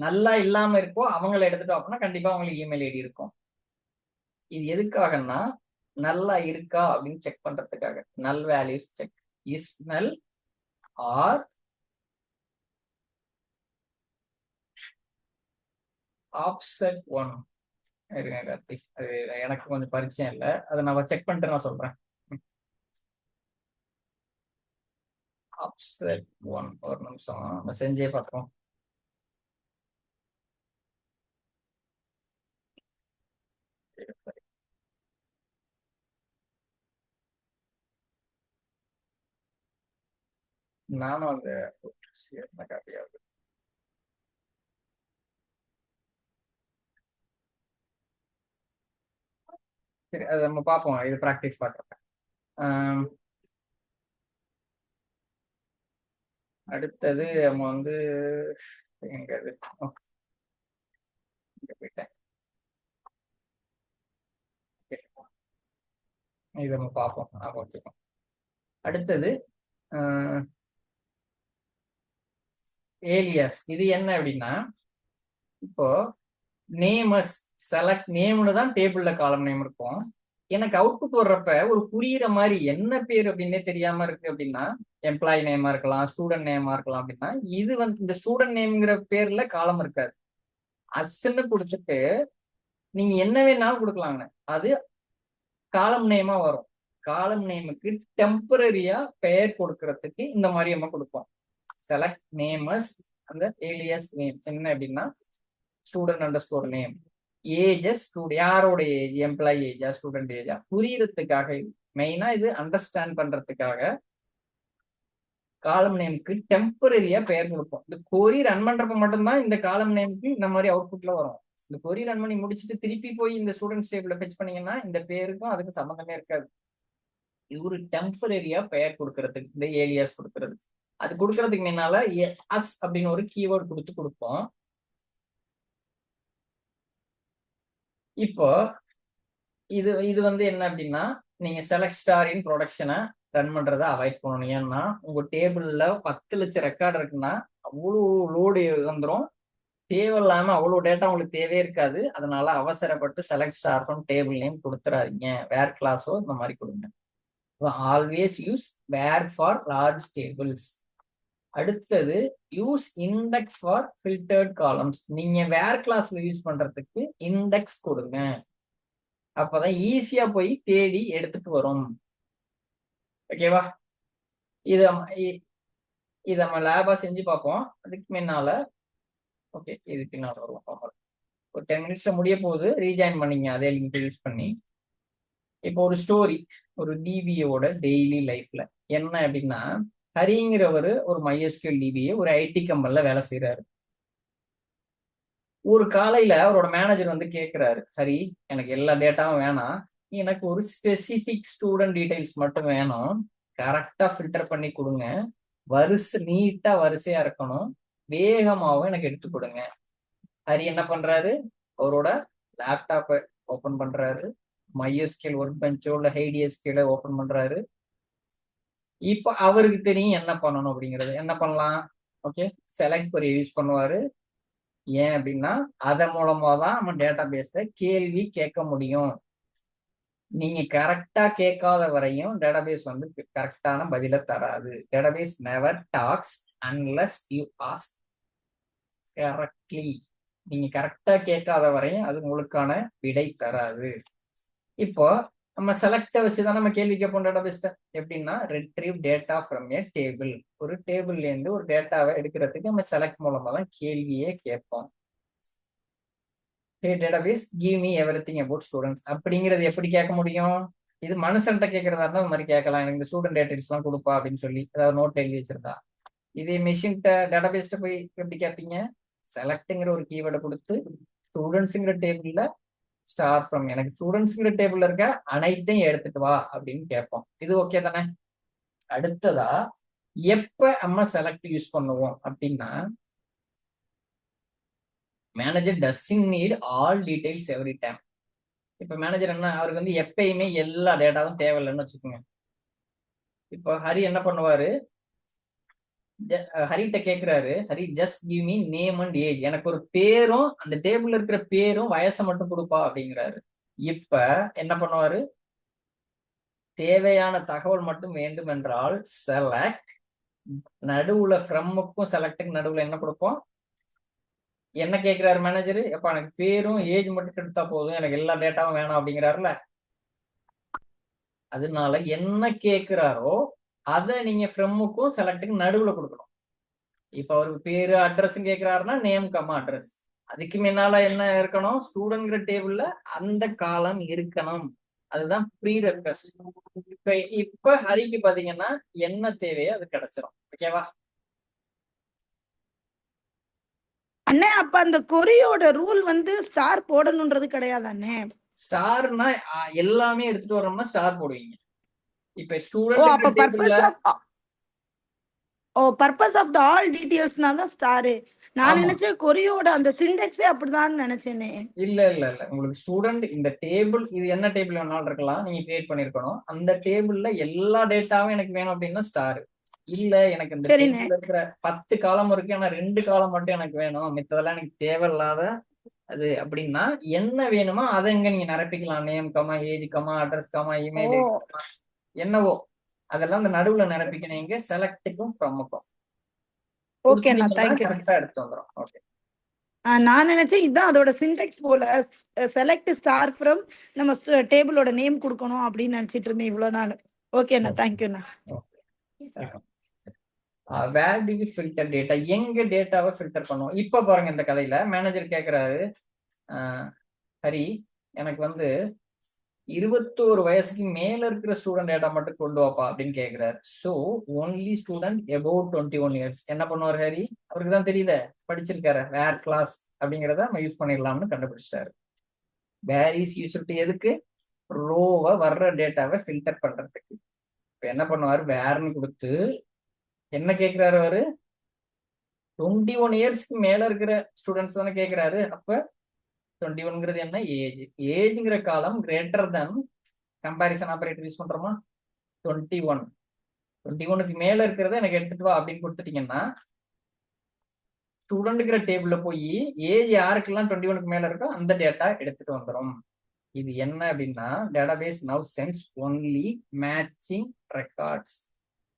S1: நல்லா இல்லாம இருக்கோ அவங்கள எடுத்துட்டோம் அப்படின்னா கண்டிப்பா அவங்களுக்கு இமெயில் ஐடி இருக்கும். இது எதுக்காகன்னா நல்லா இருக்கா அப்படின்னு செக் பண்றதுக்காக. Null values check, is null or offset 1. இருங்க கார்த்திக், அது எனக்கு கொஞ்சம் பரிச்சயம் இல்லை, அதை நான் செக் பண்ணிட்டு நான் சொல்றேன். ஆஃப்செட் 1, ஒரு நிமிஷம் நம்ம செஞ்சே பார்ப்போம். நானும் அந்த காப்பி ஆகுது. சரி, அதை நம்ம பார்ப்போம், இது ப்ராக்டிஸ் பார்க்குறேன். அடுத்தது நம்ம வந்து எங்க போயிட்டேன். இது நம்ம பார்ப்போம். அடுத்தது ஏலியாஸ். இது என்ன அப்படின்னா, இப்போ நேமஸ் செலக்ட் நேம்னு தான் டேபிள்ல காலம் நேம் இருக்கும். எனக்கு அவுட்புட் வர்றப்ப ஒரு புரியுற மாதிரி என்ன பேர் அப்படின்னே தெரியாம இருக்கு அப்படின்னா, எம்ப்ளாயி நேமா இருக்கலாம், ஸ்டூடெண்ட் நேமா இருக்கலாம் அப்படின்னா, இது வந்து இந்த ஸ்டூடெண்ட் நேம்ங்கிற பேர்ல காலம் இருக்காது. அஸ்ன்னு கொடுத்துட்டு நீங்க என்ன வேணாலும் கொடுக்கலாங்க, அது காலம் நேமா வரும். காலம் நேமுக்கு டெம்பரரியா பெயர் கொடுக்கறதுக்கு இந்த மாதிரி நம்ம கொடுப்போம். செலக்ட் நேமஸ் அந்த ஏலியஸ் நேம் என்ன அப்படின்னா ஸ்டூடெண்ட் அண்டர்ஸ்கோர் நேம், ஏஜஸ் யாரோட ஏஜ், எம்ப்ளாயி ஏஜா ஸ்டூடெண்ட் ஏஜா புரியறதுக்காக, மெயினா இது அண்டர்ஸ்டாண்ட் பண்றதுக்காக காலம் நேமுக்கு டெம்பரரியா பெயர் கொடுப்போம். இந்த கொரி ரன் பண்றப்ப மட்டும்தான் இந்த காலம் நேமுக்கு இந்த மாதிரி அவுட்புட்ல வரும். இந்த கொரி ரன் பண்ணி முடிச்சுட்டு திருப்பி போய் இந்த ஸ்டூடெண்ட்ஸ் டேபிள்ல ஃபெச் பண்ணீங்கன்னா இந்த பேருக்கும் அதுக்கு சம்மந்தமே இருக்காது. இது ஒரு டெம்பரரியா பெயர் கொடுக்கறதுக்கு இந்த ஏலியாஸ் கொடுக்கறது. அது கொடுக்கறதுக்கு முன்னால அஸ் அப்படின்னு ஒரு கீவேர்டு கொடுத்து கொடுப்போம். இப்போ இது வந்து என்ன அப்படின்னா, நீங்க செலக்ட் ஸ்டார் இன் ப்ரொடக்ஷனை ரன் பண்றதை அவாய்ட் பண்ணணும். ஏன்னா உங்க டேபிள்ல 10 லட்சம் ரெக்கார்டு இருக்குன்னா அவ்வளோ லோடு வந்துடும், தேவையில்லாம அவ்வளோ டேட்டா உங்களுக்கு தேவையே இருக்காது. அதனால அவசரப்பட்டு select star from table name கொடுத்துறாதீங்க. வேர் கிளாஸோ இந்த மாதிரி கொடுங்க. Always use where for large tables. அடுத்தது use index for filtered columns. நீங்க வேர் கிளாஸ்ல யூஸ் பண்றதுக்கு இண்டெக்ஸ் கொடுங்க, அப்பதான் ஈஸியா போய் தேடி எடுத்துட்டு வரும். ஓகேவா? இத நம்ம லேபா செஞ்சு பார்ப்போம். அதுக்கு முன்னால ஓகே, இது பின்னால வருவோம். ஒரு 10 மினிட்ஸ்ல முடிய போகுது, ரீஜாயின் பண்ணிங்க அதே லிங்க் யூஸ் பண்ணி. இப்போ ஒரு ஸ்டோரி, ஒரு டிபியோட டெய்லி லைஃப்ல என்ன அப்படின்னா, ஹரிங்கிறவர் ஒரு MySQL டிபியை ஒரு ஐடி கம்பெனில வேலை செய்யறாரு. ஒரு காலையில அவரோட மேனேஜர் வந்து கேட்கிறாரு, ஹரி எனக்கு எல்லா டேட்டாவும் வேணாம், எனக்கு ஒரு ஸ்பெசிபிக் ஸ்டூடெண்ட் டீடைல்ஸ் மட்டும் வேணும், கரெக்டா ஃபில்டர் பண்ணி கொடுங்க, நீட்டா வரிசையா இருக்கணும், வேகமாவும் எனக்கு எடுத்து கொடுங்க. ஹரி என்ன பண்றாரு, அவரோட லேப்டாப்பை ஓபன் பண்றாரு, MySQL ஒர்க் பெஞ்சோ இல்ல HDSQL ஓபன் பண்றாரு. இப்ப அவருக்கு தெரியும் என்ன பண்ணணும் அப்படிங்கிறது. என்ன பண்ணலாம்? ஓகே, செலக்ட் query யூஸ் பண்ணுவாரு. ஏன் அப்படின்னா அதன் மூலமா தான் நம்ம டேட்டா பேஸ்ல கேள்வி கேட்க முடியும். நீங்க கரெக்டா கேட்காத வரையும் டேட்டாபேஸ் வந்து கரெக்டான பதில தராது. Database never talks unless you ask correctly. நீங்க கரெக்டா கேட்காத வரையும் அது உங்களுக்கான விடை தராது. இப்போ நம்ம செலக்ட வச்சுதான் நம்ம கேள்வி கேட்போம் டேட்டாபேஸ்ல. எப்படின்னா retrieve data from A table. ஒரு டேபிள்ல இருந்து ஒரு டேட்டாவை எடுக்கிறதுக்கு நம்ம செலக்ட் மூலமா தான் கேள்வியே கேட்போம். Hey database, give me everything about students அப்படிங்கிறது எப்படி கேட்க முடியும்? இது மனுஷன்ட்ட கேட்கறதா இருந்தா அந்த மாதிரி கேட்கலாம், எனக்கு இந்த ஸ்டூடெண்ட் டேட்டாஸ் எல்லாம் கொடுப்பா அப்படின்னு சொல்லி ஏதாவது நோட் எழுதி வச்சிருந்தா. இதே மெஷின்ட்ட டேட்டாபேஸ்ட போய் எப்படி கேட்பீங்க? செலக்ட்ங்கிற ஒரு கீவேர்டை கொடுத்து ஸ்டூடெண்ட்ஸுங்கிற டேபிள்ல ஸ்டார் ஃப்ரம், எனக்கு ஸ்டூடெண்ட்ஸ்ங்கிற டேபிள்ல இருக்க அனைத்தையும் எடுத்துட்டு வா அப்படின்னு கேட்போம். இது ஓகே தானே? அடுத்ததா எப்ப நம்ம செலக்ட் யூஸ் பண்ணுவோம் அப்படின்னா, manager doesn't need all details every time. இப்ப மேனேஜர் என்ன, அவருக்கு வந்து எப்பயுமே எல்லா டேட்டாவும் தேவையில்லைன்னு வச்சுக்கோங்க. இப்போ ஹரி என்ன பண்ணுவாரு, ஹரிட்ட கேட்கிறாரு, Hari just give me name and age, எனக்கு ஒரு பேரும் அந்த டேபிள்ல இருக்கிற பேரும் வயசை மட்டும் கொடுப்பா அப்படிங்கிறாரு. இப்ப என்ன பண்ணுவாரு, தேவையான தகவல் மட்டும் வேண்டும் என்றால் செலக்ட், நடுவுல ஃப்ரம்முக்கும் செலக்டுக்கு நடுவுல என்ன கொடுப்போம், என்ன கேட்கிறாரு மேனேஜர், எப்ப எனக்கு பேரும் ஏஜ் மட்டும் எடுத்தா போதும், எனக்கு எல்லா டேட்டாவும் வேணாம் அப்படிங்கிறாருல. அதனால என்ன கேட்கிறாரோ அதை நீங்க ஃப்ரம்முக்கும் செலக்டுக்கும் நடுவுல கொடுக்கணும். இப்ப அவருக்கு பேரு அட்ரஸும் கேட்கிறாருன்னா நேம் கம்மா அட்ரஸ், அதுக்கு முன்னால என்ன இருக்கணும், ஸ்டூடெண்ட்ங்கிற டேபிள்ல அந்த காலம் இருக்கணும். அதுதான் ப்ரீ ரெக்வெஸ்ட். இப்ப ஹரிக்கு பாத்தீங்கன்னா என்ன தேவையோ அது கிடைச்சிடும். ஓகேவா
S2: அண்ணே? அப்ப அந்த கொரியோட ரூல் வந்து ஸ்டார் போடணும்ன்றது கிடையாது அண்ணே?
S1: ஸ்டார்னா எல்லாமே எடுத்துட்டு வரோம்னா ஸ்டார் போடுவீங்க. இப்ப
S2: ஓ
S1: ஸ்டூடெண்ட்ங்கிற
S2: அப்ப
S1: டேபிள்ல
S2: பர்பஸ் ஆஃப் த ஆல் டீடைல்ஸ்னா தான் ஸ்டாரு. நான்
S1: ஆமா.
S2: நினைச்சேன் கொரியோட அந்த சிண்டெக்ஸே அப்படிதான் நினைச்சேனே.
S1: இல்ல உங்களுக்கு ஸ்டூடெண்ட் இந்த டேபிள், இது என்ன டேபிள் வேணாலும் இருக்கலாம், நீங்க கிரியேட் பண்ணிருக்கணும். அந்த டேபிள்ல எல்லா டேட்டாவும் எனக்கு வேணும் அப்படின்னா ஸ்டார். இல்ல எனக்கு இந்த
S2: சரிண்ணே.
S1: டேபிள்ல இருக்கிற 10 காலம் இருக்கு, ஆனா 2 காலம் மட்டும் எனக்கு வேணும், மித்ததெல்லாம் எனக்கு தேவையில்லாத அது அப்படின்னா என்ன வேணுமோ அதை இங்க நீங்க நிரப்பிக்கலாம். Name comma age comma address comma
S2: ஓ
S1: இமெயில் ஐடி என்னவோ அதெல்லாம் அந்த நடுவுல நிரப்பிக்கணும். இங்க செலக்டுக்கும் ஃப்ரம்முக்கும்
S2: ஓகேண்ணா,
S1: கொடுத்துட்டீங்கன்னா
S2: தேங்க்யூண்ணா.
S1: கரெக்டா எடுத்து வந்துடும். ஓகே.
S2: நான் நினைச்சேன் இதுதான் அதோட சிண்டெக்ஸ் போல. செலக்ட் ஸ்டார் ஃப்ரம் நம்ம டேபிளோட நேம் கொடுக்கணும் அப்படின்னு நினைச்சிட்டு இருந்தேன் இவ்வளவு நாள். ஓகேண்ணா, தேங்க்யூண்ணா.
S1: வேர் டு யூ ஃபில்டர் டேட்டா, எங்க டேட்டாவை ஃபில்டர் பண்ணுவோம். இப்ப பாருங்க, இந்த கதையில மேனேஜர் கேக்குறாரு, ஹரி எனக்கு வந்து 21 வயசுக்கு மேல இருக்கிற ஸ்டூடெண்ட் டேட்டா மட்டும் கொண்டு வாப்பா அப்படின்னு கேக்குறாரு. So only student above 21 years. என்ன பண்ணுவார் ஹரி? அவருக்கு தான் தெரியுத, படிச்சிருக்காரு, வேர் கிளாஸ் அப்படிங்கிறத நம்ம யூஸ் பண்ணிடலாம்னு கண்டுபிடிச்சிட்டாரு. வேர் இஸ் யூஸ்டு எதுக்கு? ரோவை வர்ற டேட்டாவை ஃபில்டர் பண்றதுக்கு. இப்ப என்ன பண்ணுவாரு, வேர்னு கொடுத்து என்ன கேட்கிறாரு அவரு? 21 இயர்ஸ்க்கு மேல இருக்கிற ஸ்டூடெண்ட்ஸ் தானே கேட்கிறாரு. அப்ப 21ங்கிறது என்ன? ஏஜ். ஏஜ்ங்கிற column greater than comparison operator use பண்றோமா? 21. 21க்கு மேல இருக்கிறத எனக்கு எடுத்துட்டு வா அப்படின்னு கொடுத்துட்டீங்கன்னா ஸ்டூடெண்ட்ங்கிற டேபிள்ல போய் ஏஜ் யாருக்கெல்லாம் 21க்கு மேல இருக்கோ அந்த டேட்டா எடுத்துட்டு வந்துடும். இது என்ன அப்படின்னா, database now sense only matching records.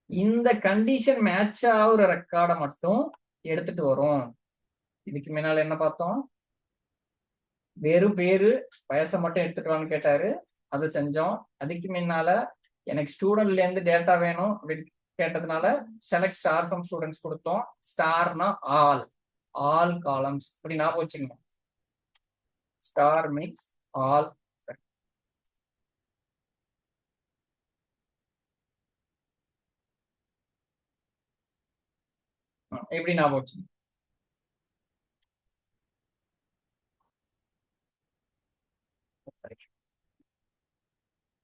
S1: இந்த கண்டிஷன் மேட்ச் ஆகுற ரெக்கார்டை மட்டும் எடுத்துட்டு வரும். இதுக்கு முன்னால என்ன பார்த்தோம்? வெறும் பேரு வயசை மட்டும் எடுத்துக்கலாம்னு கேட்டாரு, அது செஞ்சோம். அதுக்கு முன்னால எனக்கு ஸ்டூடெண்ட்ல இருந்து டேட்டா வேணும் அப்படின்னு கேட்டதுனால செலக்ட் ஸ்டார் ஃப்ரம் ஸ்டூடெண்ட்ஸ் கொடுத்தோம். ஸ்டார்னா ஆல் காலம்ஸ் இப்படி ஞாபகம் வச்சுக்கணும். Star means all. எப்படி ஞாபகம் வச்சுக்கணும்?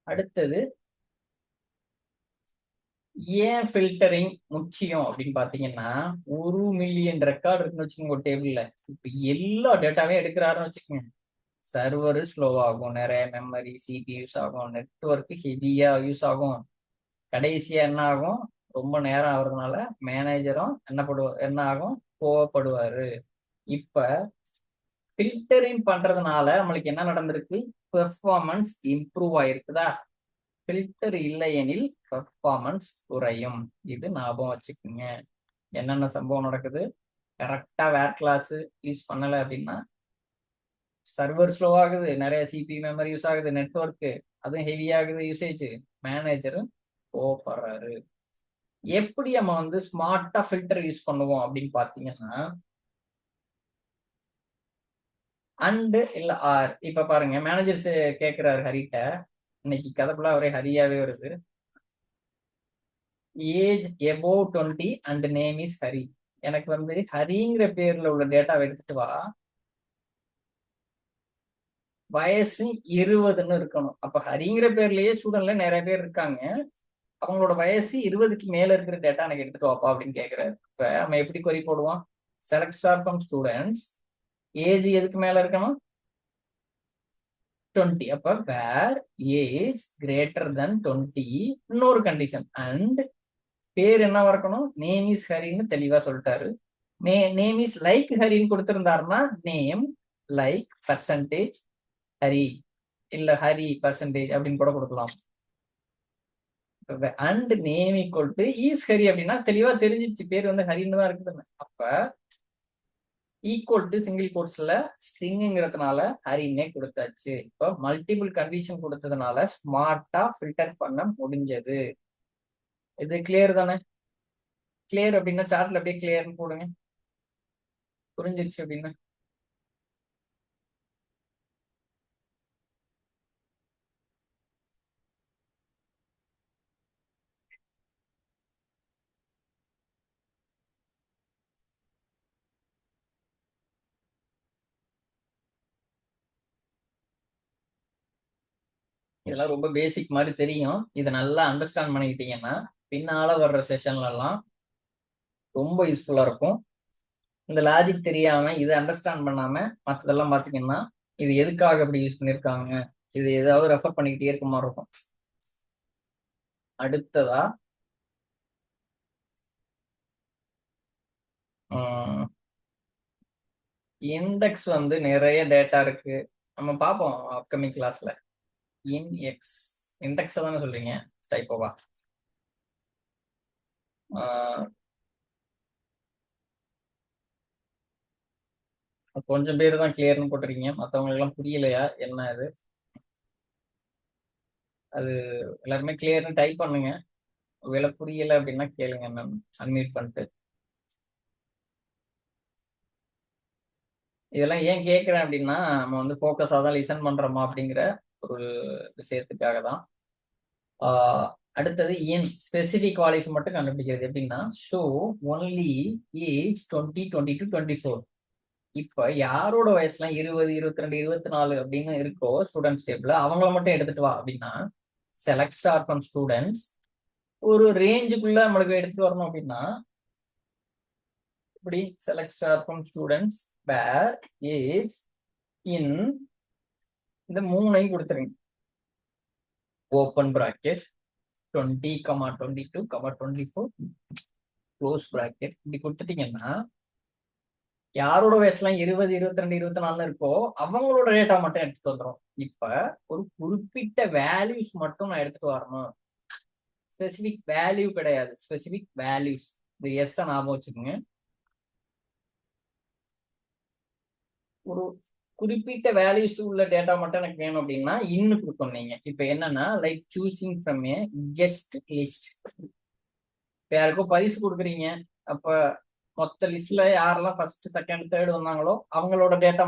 S1: அடுத்தது ஏன் ஃபில்டரிங் முக்கியம் அப்படின்னு பாத்தீங்கன்னா, 1,000,000 ரெக்கார்டு இருக்குன்னு வச்சுக்கோங்க ஒரு டேபிள்ல. இப்ப எல்லா டேட்டாவையும் எடுக்கிறாருன்னு வச்சுக்கோங்க, சர்வர் ஸ்லோ ஆகும், நிறைய மெமரி சிபி யூஸ் ஆகும், நெட்ஒர்க் ஹெவியா யூஸ் ஆகும். கடைசியா என்ன ஆகும்? ரொம்ப நேரம் ஆகுறதுனால மேனேஜரும் என்ன ஆகும்? கோவப்படுவாரு. இப்ப ஃபில்டரிங் பண்றதுனால நம்மளுக்கு என்ன நடந்திருக்கு? பெர்ஃபார்மன்ஸ் இம்ப்ரூவ் ஆயிருக்குதா? ஃபில்டர் இல்லையெனில் பெர்ஃபார்மன்ஸ் குறையும். இது ஞாபகம் வச்சுக்கோங்க. என்னென்ன சம்பவம் நடக்குது? கரெக்டா வேர் கிளாஸ் யூஸ் பண்ணல அப்படின்னா சர்வர் ஸ்லோ ஆகுது, நிறைய சிபி மெமரி யூஸ் ஆகுது, நெட்ஒர்க் அதுவும் ஹெவி ஆகுது யூசேஜ், மேனேஜரும் கோவப்படுறாரு. எப்படி நம்ம வந்து ஸ்மார்ட்டா ஃபில்டர் யூஸ் பண்ணுவோம் அப்படின்னு பாத்தீங்கன்னா, அண்ட் இல்ல ஆர். இப்ப பாருங்க, மேனேஜர் கேக்குறாரு ஹரிட்ட, இன்னைக்கு கதைக்குள்ள ஒரே ஹரியாவே வருது. Age above 20 and name is Hari. எனக்கு வந்து ஹரிங்கிற பேர்ல உள்ள டேட்டாவை எடுத்துட்டு வா, வயசு 20ன்னு இருக்கணும். அப்ப ஹரிங்கிற பேர்லயே ஸ்டூடெண்ட்ல நிறைய பேர் இருக்காங்க, அவங்களோட வயசு 20க்கு மேல இருக்கிற டேட்டா எனக்கு எடுத்துட்டு வாப்பா அப்படின்னு கேட்கிறாரு. இப்ப நம்ம எப்படி கொரி போடுவோம்? Select star from students, age எதுக்கு மேல இருக்கணும்? 20. அப்ப வேர் ஏஜ் கிரேட்டர் தென் 20, இன்னொரு கண்டிஷன், அண்ட் பேர் என்ன இருக்கணும்? நேம் இஸ் ஹரின்னு தெளிவா சொல்லிட்டாரு. நேம் இஸ் லைக் ஹரின்னு கொடுத்திருந்தாருன்னா நேம் லைக் பர்சன்டேஜ் ஹரி, இல்ல ஹரி பர்சன்டேஜ் அப்படின்னு கூட கொடுக்கலாம். And name equal to is Hari அப்படின்னா தெளிவா தெரிஞ்சிச்சு பேர் வந்து ஹரின்னு தான் இருக்குதுன்னு. அப்ப ஈக்குவல் டு சிங்கிள் கோட்ஸ்ல ஸ்ட்ரிங்கிறதுனால ஹரின்னே கொடுத்தாச்சு. இப்போ மல்டிபிள் கண்டிஷன் கொடுத்ததுனால ஸ்மார்ட்டா ஃபில்டர் பண்ண முடிஞ்சது. இது கிளியர் தானே? கிளியர் அப்படின்னா சார்ட்ல அப்படியே கிளியர்னு போடுங்க, புரிஞ்சிருச்சு அப்படின்னா. இதெல்லாம் ரொம்ப பேசிக் மாதிரி தெரியும். இதை நல்லா அண்டர்ஸ்டாண்ட் பண்ணிக்கிட்டீங்கன்னா பின்னால வர்ற செஷன்ல எல்லாம் ரொம்ப யூஸ்ஃபுல்லா இருக்கும். இந்த லாஜிக் தெரியாம இதை அண்டர்ஸ்டாண்ட் பண்ணாம மற்றதெல்லாம் பாத்தீங்கன்னா இது எதுக்காக அப்படி யூஸ் பண்ணிருக்காங்க, இது ஏதாவது ரெஃபர் பண்ணிக்கிட்டே இருக்க மாதிரி இருக்கும். அடுத்ததா இண்டெக்ஸ் வந்து நிறைய டேட்டா இருக்கு, நம்ம பார்ப்போம் அப்கமிங் கிளாஸ்ல. இண்டெக்ஸ் தானே சொல்றீங்க, டைப்போவா? கொஞ்சம் பேர் தான் கிளியர்னு போட்டிருக்கீங்க, மற்றவங்களுக்கு எல்லாம் புரியலையா என்ன இது? அது எல்லாருமே கிளியர்னு டைப் பண்ணுங்க. ஒருவேளை புரியல அப்படின்னா கேளுங்க, நான் அன்மியூட் பண்ணிட்டு. இதெல்லாம் ஏன் கேட்குறேன் அப்படின்னா நம்ம வந்து ஃபோக்கஸாக தான் லிசன் பண்றோமா அப்படிங்கிற ஒரு விஷயத்துக்காக தான். அடுத்தது ஏன் ஸ்பெசிபிக் வால்யூஸ் மட்டும் கண்டுபிடிக்கிறது எப்படின்னா, ஷோ ஒன்லி ஏஜ் 20, 22, 24. இப்ப யாரோட வயசுலாம் 20, 22, 24 அப்படின்னு இருக்கோ ஸ்டூடெண்ட்ஸ் டேபிள், அவங்கள மட்டும் எடுத்துட்டு வா அப்படின்னா செலக்ட் ஸ்டார் ஃப்ரம் ஸ்டூடெண்ட்ஸ் ஒரு ரேஞ்சுக்குள்ள நம்மளுக்கு எடுத்துட்டு வரணும் அப்படின்னா இப்படி select star from students where age in இந்த மூணையும் கொடுத்துருங்க. ஓப்பன் பிராக்கெட் 20, 22, 24 க்ளோஸ் பிராக்கெட் இப்படி கொடுத்துட்டீங்கன்னா யாரோட வயசுலாம் 20, 22, 24 இருக்கோ அவங்களோட டேட்டா மட்டும் எடுத்துட்டு வந்துடும். இப்ப ஒரு குறிப்பிட்ட வேல்யூஸ் மட்டும் நான் எடுத்துட்டு வரணும், ஸ்பெசிபிக் வேல்யூ கிடையாது, ஸ்பெசிபிக் வேல்யூஸ். இது எஸ் ஞாபகம் வச்சுக்கோங்க. ஒரு குறிப்பிட்ட வேல்யூஸ் உள்ள டேட்டா மட்டும் எனக்கு வேணும் அப்படின்னா இன்னும் கொடுக்கணும் நீங்க. இப்ப என்னன்னா like choosing from A guest list. யாருக்கும் பரிசு கொடுக்குறீங்க, அப்ப மொத்த லிஸ்ட்ல யாரெல்லாம் ஃபர்ஸ்ட் செகண்ட் தேர்ட் வந்தாங்களோ அவங்களோட டேட்டா